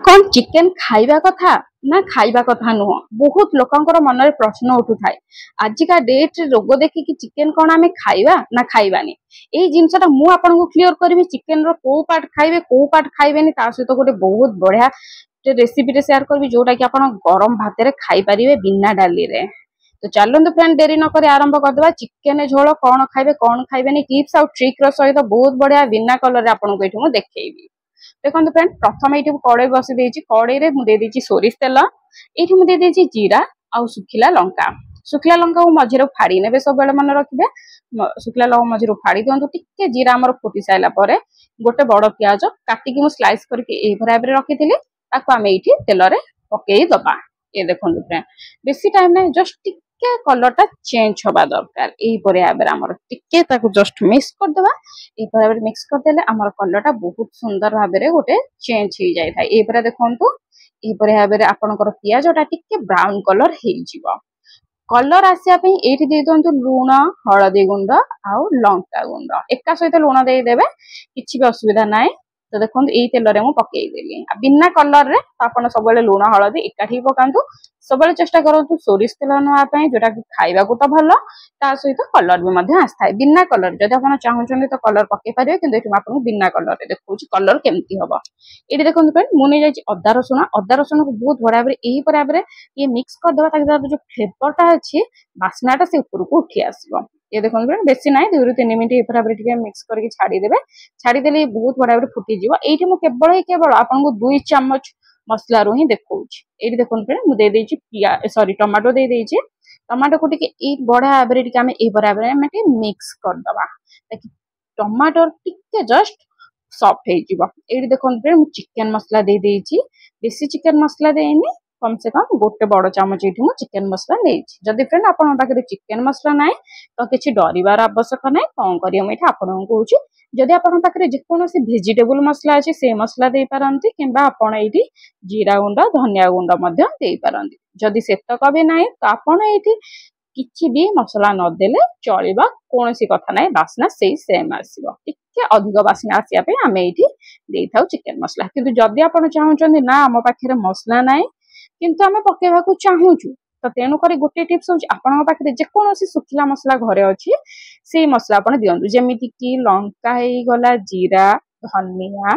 कौन चिकेन खाइबा कथा ना खाइबा कथा नुह बहुत लोकंकर मन में प्रश्न उठुए आजिका डेट रोग देखिकी चिकेन कौन आम खाइबा ना खाइबानी यही जिनसा मु आपको क्लीयर करी चिकेन रो को पार्ट खाइबे को पार्ट खाइबेनी ता सहित गोटे बहुत बढ़िया रेसिपी शेयर करी जोटा कि आप गरम भात रे खाई पारिबे बिना डाली रे। तो चलते फ्रेंड देरी न करी आरंभ करदे चिकेन झोल कौन खाइबे कौन खाइबेनी टिप्स आउ ट्रिक रो सहित बहुत बढ़िया बिना कलर रे आपको ये मुझे देखी। देखो फ्रेंड प्रथम ये कड़े बसी देछि कड़े रे मुझे देछि सोरिष तेल ये मुझे देछि जीरा आउ सुखिला लंका को मझे फाड़ी ने सब बेले मन रखिए सुखिला लंका मझे फाड़ी दिंतु टिके जीरा आमर फुटी सारा गोटे बड़ प्याज काटिकी मु स्लाइस करके भाव में रखी आम ये तेल रे पकई दबा। ये देखो फ्रेंड बेसी टाइम ना जस्ट टिके कलर टा चेंज हवा दरकार यही टिके जस्ट मिक्स करदे ये मिक्स करदेले आमर कलर टा बहुत सुंदर भाव में गोटे चेंज हो जाए ये देखो ये भाव में आपंकर पियाज टा टिके ब्राउन कलर हो कलर आसापी ये दे दिंतु लुण हलदी गुंड आउ लंका गुंड एका सहित लुण देदेवे किसी भी असुविधा ना। तो देखो यही तेल रे मु पकईदेली बिना कलर रे आप सब लुण हलदी एकाठी पकातु सब चेष्टा करूँ सोरिष तेल नापी जोटा कि खाइबा तो भल ता सहित कलर भी आसता बिना कलर जब आप चाहते तो कलर पकई पारे कि आपको बिना कलर देखो कलर केमती हम ये देखो फ्रेंड मुझे अदा रसुण को बहुत बढ़िया भाव यही भाव में ये मिक्स करदे जो फ्लेवरटा अच्छी बास्नाटा से ऊपर को उठी आसो। ये देखो बेसी ना 2 ରୁ 3 मिनट भाव में मिक्स करके छाड़देले बहुत बढ़िया भाव फुटीज ये केवल आपको 2 चामच मसला रू ही देखा ये देखो फ्रेंड मुझे सॉरी टमाटो दे देछि टमाटो को बढ़िया भाव में मिक्स करदबा ताकि टमाटो टिके जस्ट सॉफ्ट हो देखो फ्रेंड चिकेन मसला दे देछि बेसी चिकेन मसला देनी कम से कम गोटे बड़ चामच ये चिकेन मसला नहीं जदि फ्रेंड आपन पाखे चिकेन मसला ना तो किसी डरबार आवश्यक ना कौन कर आपको कहूँ जदि आपन पाखे जेकोसी भेजिटेबल मसला अच्छे से मसला दे पारंती किंबा आपन ये जीरा गुंड धनिया गुंड दे पारंती जदि सेतक भी ना तो आपन ये किसी भी मसला नदेले चलवा कौन कथा ना बास्ना से सेम आसो टे अधिक बास्ना आसापी आम ये चिकेन मसला किंतु जदि आप चाहते ना आम पाखे मसला ना किंतु आम पकेवा चाहूँ तो तेणुक गोटे टिप्स होने पाखे जेकोसी सुखिला मसला घरे अच्छी से मसला आप दिंतु जमीती कि लंका गला जीरा धनिया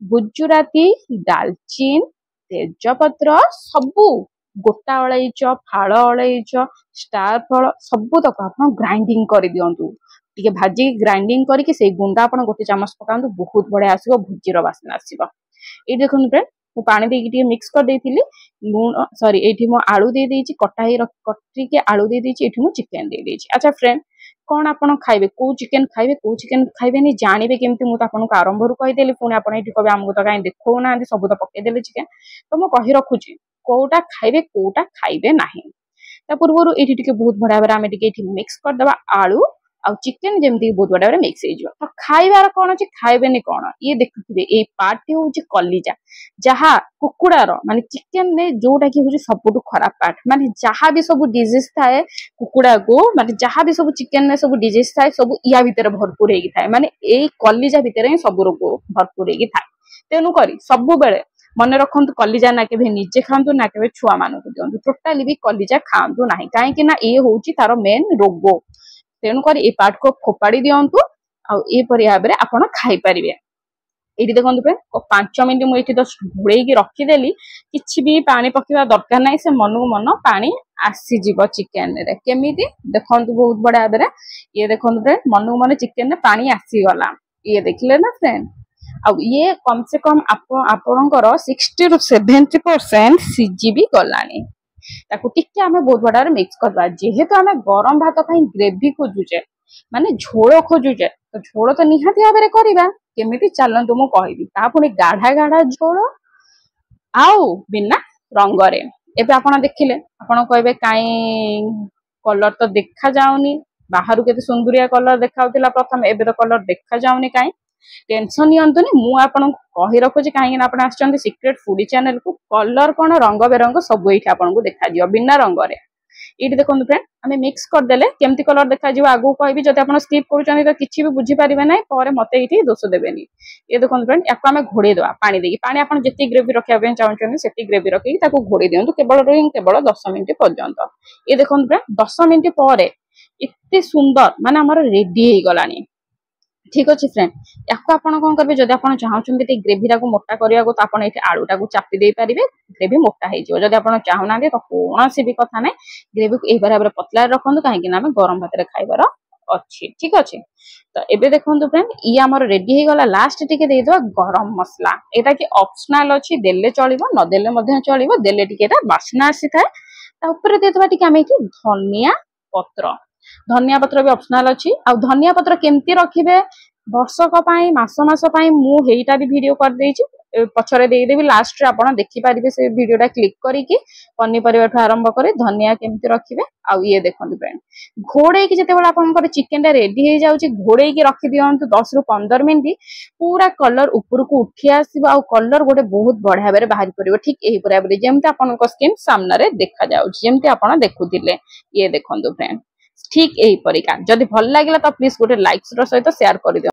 गुजुराती दालचीन तेजपत्र सबू गोटा अलैच फाड़ अलैच स्टार फल सबू तक आप ग्राइंडिंग कर दिंतु टे भाजी ग्राइंडिंग करके से गुंडा आप गोटे चामच पकातु बहुत बढ़िया आसो भुजीर बास्ना आसो। ये देखो फ्रेंड मु पानी देकी मिक्स कर देती लुण सॉरी ये आलू दे देछि कटिके आलू दे देछि ये चिकेन दे देछि। अच्छा फ्रेंड कौन आप खाइबे कौ चिकेन खाइबे नहीं जानवे केमती मुझे आपको आरंभ रू कहीदेली पुणी आप कहे आमको तो कहीं देखो ना सब तो पकईदे चिकेन तो मुझे कही रखुची कौटा खाइबे कौटा खाइबे नहीं पूर्व ये बहुत बढ़िया भाव में मिक्स करदे आलू आउ चिकेन जमी बहुत बढ़िया मिक्स हो तो खाइबार कौन अच्छे खाइबेनी कौन ये देखुए ये पार्ट हूँ कलिजा जहाँ कुकुड़ार माने चिकेन ने जोटा कि हूँ सब खराब पार्ट माने जहाँ भी सब डिजीज थाए कुकुड़ा को माने जहाँ भी सब चिकेन ने सब डिजीज थाए सब या भितर भरपूर होता है माने यही कलिजा भितर ही सब रोग भरपूर होता है तेणुक सब बेले मन रखु कलिजा ना के निजे खातु ना के छुआ मान दिंतु टोटाली भी कलिजा खातु ना कहीं ये हूँ तार मेन रोग तेणुक ये पार्ट को फोपाड़ी दिंतु ये भाव में आप खाईपारे। ये देखो फ्रेंड 5 मिनट मुझे जस्ट घोड़े रखीदेली किसी भी पानी पकेवा दरकार ना से मन को मन पानी आसीज चिकेन रे केमी देखो बहुत बढ़िया भाव में ये देखो फ्रेंड मन को मन चिकेन पानी आसीगला ये देखिले ना फ्रेंड अब ये कम से कम आपणकर 60 ରୁ 70% सीझी भी गलानी टिके आम बहुत बड़ा मिक्स करवा जेहेतु आम गरम भात कहीं ग्रेवी खोजुचे माने झोल खोजुचे तो झोल तो निहाती भाव में करवा केमिति चलतु मु कहबी पुणी गाढ़ा गाढ़ा झोल आउ बिना रंगरे एबे आपण देखिले आपण कहबे काई कलर तो देखा जाउनी बाहर केते सुंदरिया कलर देखाउतिला प्रथम एबे तो कलर देखा जाउनी काई टेंशन नियंतुनी मु आपन कहि रखुची काहे ना आपण आछन सीक्रेट फूडी चैनल को कलर कोन रंग बेरंग सब एठी आपन को देखा दियो बिना रंग रे ये देखो फ्रेंड आम मिक्स करदे केमती कलर देखा आगू कहि जब आप स्किप कर तो किसी भी बुझीपारे ना पर मत ये दोष देवेनि। ये देखो फ्रेंड या आम घोड़े देवा पानी देकी पानी आप जी ग्रेवी रखा चाहते से ग्रेवी रखी घोड़े दिंतु केवल 10 मिनिट पर्यंत। ये देखो फ्रेंड 10 मिनिट पर एते सुंदर माने आमर रेडी हो गलानी। ठीक अच्छे फ्रेंड या कौन करेंगे जब आप चाहते ग्रेवी मोटा करने को तो आप आलूटा को चापी दे पारे ग्रेवी मोटा हो आप चाहूना तो कौन भी कथा ना ग्रेवी को यही भाव में पतला रखु कहीं गरम भात खाइबार अच्छी। ठीक अच्छे तो एबे देखो फ्रेंड ये आमर रेडी हो गला लास्ट टिके देदवा गरम मसला यहाँ कि ऑप्शनल अच्छी देले चलिबो न देले चलिबो देले टिके बास्ना आसी थाए ता ऊपर देदवा टिके आमे कि धनिया पत्र भी ऑप्शनल अच्छी आ धनिया पत्र केमती रखिबे वर्षक मास मास मु हेटा भी वीडियो कर देछि पछरे देदेवी लास्ट रे आपण देखि पारिबे से वीडियोटा क्लिक करिकि पनीपरिया आरंभ करे धनिया केमती रखिबे। आ ये देखंतु फ्रेंड घोड़े की जते बेला आपनकर चिकन टा रेडी हो जाउची घोड़े की रखि दियंतु 10 रु 15 मिनिट पूरा कलर ऊपर को उठी आसीबो आ कलर गोटे बहुत बढ़िया बेरे बाहरी परिबो ठीक एही परिबा जेमते आपनकर स्किन सामने रे देखा जाउची जेमते आपण देखुतिले। ये देखंतु फ्रेंड ठीक यही परिका जदि भल लागिला तो प्लीज गोटे लाइक सहित शेयर कर दियो।